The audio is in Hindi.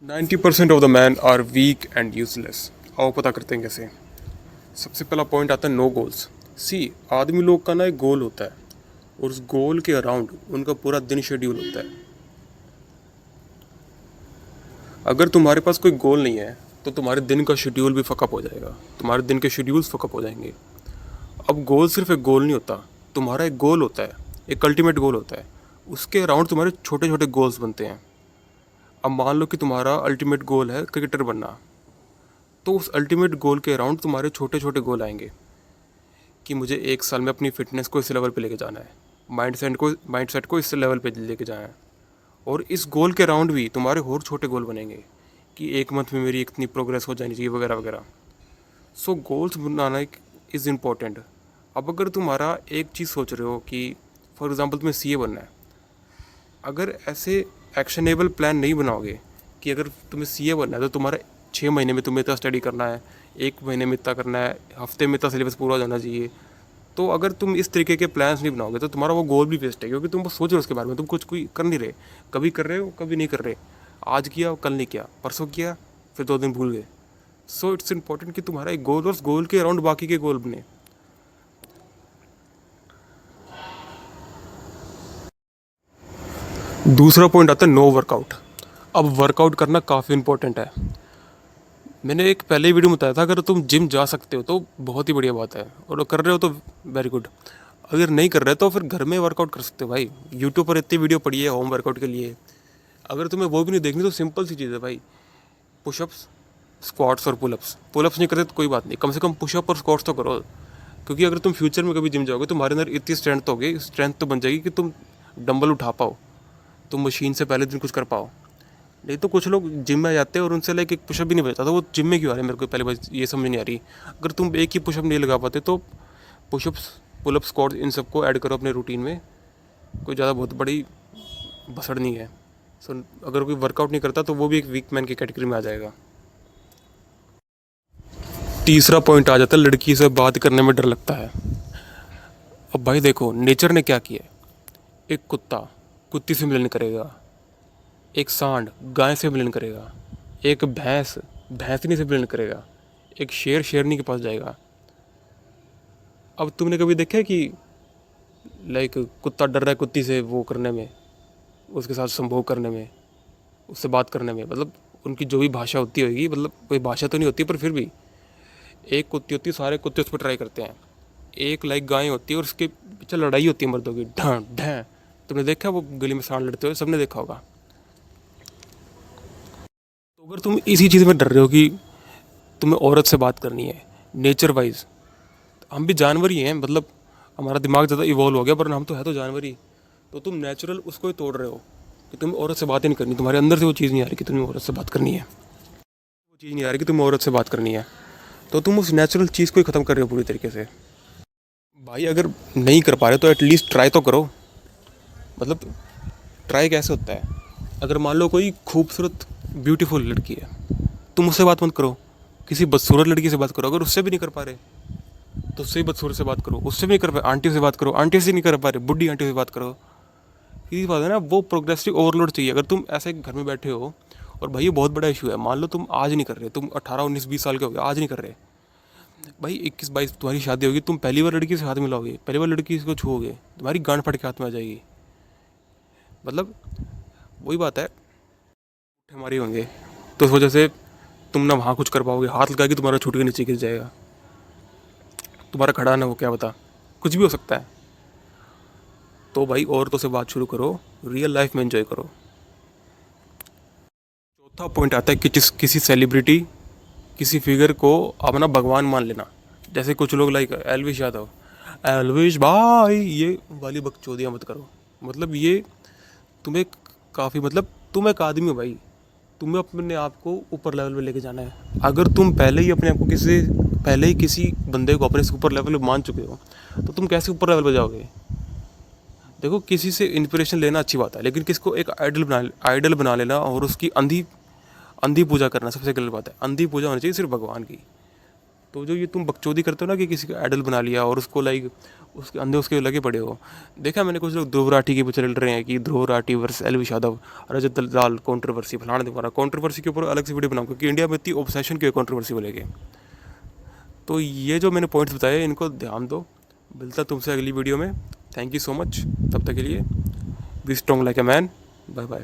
90% of the man are weak and useless. आओ पता करते हैं कैसे। सबसे पहला पॉइंट आता है नो गोल्स। सी आदमी लोग का ना एक गोल होता है और उस गोल के अराउंड उनका पूरा दिन शेड्यूल होता है। अगर तुम्हारे पास कोई गोल नहीं है तो तुम्हारे दिन का शेड्यूल भी फकअप हो जाएगा, तुम्हारे दिन के शेड्यूल्स फकअप हो जाएंगे। अब गोल सिर्फ एक गोल नहीं होता, तुम्हारा एक गोल होता है, एक अल्टीमेट गोल होता है। उसके अराउंड तुम्हारे छोटे छोटे गोल्स बनते हैं। अब मान लो कि तुम्हारा अल्टीमेट गोल है क्रिकेटर बनना, तो उस अल्टीमेट गोल के अराउंड तुम्हारे छोटे छोटे गोल आएंगे कि मुझे एक साल में अपनी फिटनेस को इस लेवल पे लेके जाना है, माइंडसेट को इस लेवल पे लेके जाना है। और इस गोल के अराउंड भी तुम्हारे और छोटे गोल बनेंगे कि एक मंथ में मेरी इतनी प्रोग्रेस हो जानी चाहिए वगैरह वगैरह। सो गोल्स बनाना इज़ इम्पॉर्टेंट। अब अगर तुम्हारा एक चीज़ सोच रहे हो कि फॉर एग्ज़ाम्पल तुम्हें सीए बनना है, अगर ऐसे एक्शनेबल प्लान नहीं बनाओगे कि अगर तुम्हें सीए बनना है तो तुम्हारा 6 महीने में तुम्हें इतना स्टडी करना है, 1 महीने में इतना करना है, हफ्ते में इतना सिलेबस पूरा हो जाना चाहिए, तो अगर तुम इस तरीके के प्लान्स नहीं बनाओगे तो तुम्हारा वो गोल भी वेस्ट है, क्योंकि तुम बस सोच रहे हो उसके बारे में, तुम कुछ कोई कर नहीं रहे। कभी कर रहे हो कभी नहीं कर रहे, आज किया कल नहीं किया, परसों किया फिर 2 दिन भूल गए। सो इट्स इम्पॉर्टेंट कि तुम्हारा एक गोल और उस गोल के अराउंड बाकी के गोल बने। दूसरा पॉइंट आता है नो वर्कआउट। अब वर्कआउट करना काफ़ी इंपॉर्टेंट है। मैंने एक पहले वीडियो में बताया था, अगर तुम जिम जा सकते हो तो बहुत ही बढ़िया बात है, और कर रहे हो तो वेरी गुड। अगर नहीं कर रहे तो फिर घर में वर्कआउट कर सकते हो भाई। यूट्यूब पर इतनी वीडियो पड़ी है होम वर्कआउट के लिए। अगर तुम्हें वो भी नहीं देखनी तो सिंपल सी चीज़ है भाई, पुशअप्स, स्क्वाट्स और पुलअप्स। पुलअप्स नहीं करते तो कोई बात नहीं, कम से कम पुशअप और स्क्वाट्स तो करो। क्योंकि अगर तुम फ्यूचर में कभी जिम जाओगे तुम्हारे अंदर इतनी स्ट्रेंथ तो बन जाएगी कि तुम डंबल उठा पाओ, तुम मशीन से पहले दिन कुछ कर पाओ। नहीं तो कुछ लोग जिम में जाते हैं और उनसे लाइक एक पुशअप भी नहीं बचता, तो वो जिम में क्यों आ रहे हैं, मेरे को पहले बात ये समझ नहीं आ रही। अगर तुम एक ही पुशअप नहीं लगा पाते तो पुशअप्स, पुलअप, स्क्वाट्स इन सबको ऐड करो अपने रूटीन में। कोई ज़्यादा बहुत बड़ी भसड़ नहीं है। सो अगर कोई वर्कआउट नहीं करता तो वो भी एक वीक मैन की कैटेगरी में आ जाएगा। तीसरा पॉइंट आ जाता है लड़की से बात करने में डर लगता है। अब भाई देखो, नेचर ने क्या किया है, एक कुत्ता कुत्ती से मिलन करेगा, एक सांड गाय से मिलन करेगा, एक भैंस भैंसनी से मिलन करेगा, एक शेर शेरनी के पास जाएगा। अब तुमने कभी देखा है कि लाइक कुत्ता डर रहा है कुत्ती से वो करने में, उसके साथ संभोग करने में, उससे बात करने में, मतलब उनकी जो भी भाषा होती होगी, मतलब कोई भाषा तो नहीं होती पर फिर भी एक कुत्ती होती है, सारे कुत्ते उस पर ट्राई करते हैं। एक लाइक गाय होती है और उसके पीछे लड़ाई होती है मर्दों की, ढां ढां। तुमने देखा वो गली में सांड लड़ते हुए, सबने देखा होगा। तो अगर तुम इसी चीज़ में डर रहे हो कि तुम्हें औरत से बात करनी है, नेचर वाइज हम भी जानवर ही हैं, मतलब हमारा दिमाग ज़्यादा इवॉल्व हो गया पर हम तो है तो जानवर ही। तो तुम नेचुरल उसको ही तोड़ रहे हो कि तुम्हें औरत से बात ही नहीं करनी, तुम्हारे अंदर से वो चीज़ नहीं आ रही कि तुम्हें औरत से बात करनी है, वो चीज़ नहीं आ रही कि तुम्हें औरत से बात करनी है, तो तुम उस नेचुरल चीज़ को ही ख़त्म कर रहे हो पूरी तरीके से। भाई अगर नहीं कर पा रहे तो एटलीस्ट ट्राई तो करो। मतलब ट्राई कैसे होता है, अगर मान लो कोई खूबसूरत ब्यूटीफुल लड़की है, तुम उससे बात मत करो, किसी बदसूरत लड़की से बात करो। अगर उससे भी नहीं कर पा रहे तो उससे ही बदसूरत से बात करो, उससे भी नहीं कर पा, आंटी से बात करो, आंटी से नहीं कर पा रहे बुढ़ी आंटी से बात करो। यही बात है ना, वो प्रोग्रेसिव ओवरलोड चाहिए। अगर तुम ऐसे घर में बैठे हो और भाई ये बहुत बड़ा इशू है, मान लो तुम आज नहीं कर रहे, तुम 18 19 20 साल के हो गए, आज नहीं कर रहे, भाई 21 22 तुम्हारी शादी होगी, तुम पहली बार लड़की से हाथ मिलाओगे, पहली बार लड़की को छूओगे, तुम्हारी गांड फट के हाथ में आ जाएगी। मतलब वही बात है, हमारी होंगे तो इस वजह से तुम ना वहाँ कुछ कर पाओगे, हाथ लगा के तुम्हारा छूट के नीचे गिर जाएगा, तुम्हारा खड़ा ना हो, क्या बता, कुछ भी हो सकता है। तो भाई औरतों से बात शुरू करो, रियल लाइफ में एंजॉय करो। चौथा पॉइंट आता है कि किसी सेलिब्रिटी, किसी फिगर को अपना भगवान मान लेना। जैसे कुछ लोग लाइक एलविश यादव, एलविश भाई, ये वाली बकचोदियाँ मत करो। मतलब ये तुम्हें काफ़ी, मतलब तुम एक आदमी हो भाई, तुम्हें अपने आप को ऊपर लेवल पे लेके जाना है। अगर तुम पहले ही अपने आप को किसी बंदे को अपने से ऊपर लेवल पे मान चुके हो तो तुम कैसे ऊपर लेवल पे जाओगे। देखो, किसी से इंस्पिरेशन लेना अच्छी बात है, लेकिन किसको एक आइडल बना लेना और उसकी अंधी अंधी पूजा करना सबसे गलत बात है। अंधी पूजा होनी चाहिए सिर्फ भगवान की। तो जो ये तुम बकचोदी करते हो ना कि किसी का आइडल बना लिया और उसको लाइक उसके अंदर उसके लगे पड़े हो। देखा मैंने कुछ लोग ध्रुव राठी के पीछे चल रहे हैं कि ध्रुव राठी वर्स एलविश यादव, रजत दलाल कंट्रोवर्सी, फलाना दिमाग कंट्रोवर्सी के ऊपर अलग से वीडियो बनाऊँ, क्योंकि इंडिया में इतनी ऑब्सेशन क्यों है कंट्रोवर्सी को लेके। तो ये जो मैंने पॉइंट्स बताए इनको ध्यान दो। मिलता तुमसे अगली वीडियो में। Thank you so much. तब तक के लिए be strong like a man. Bye bye.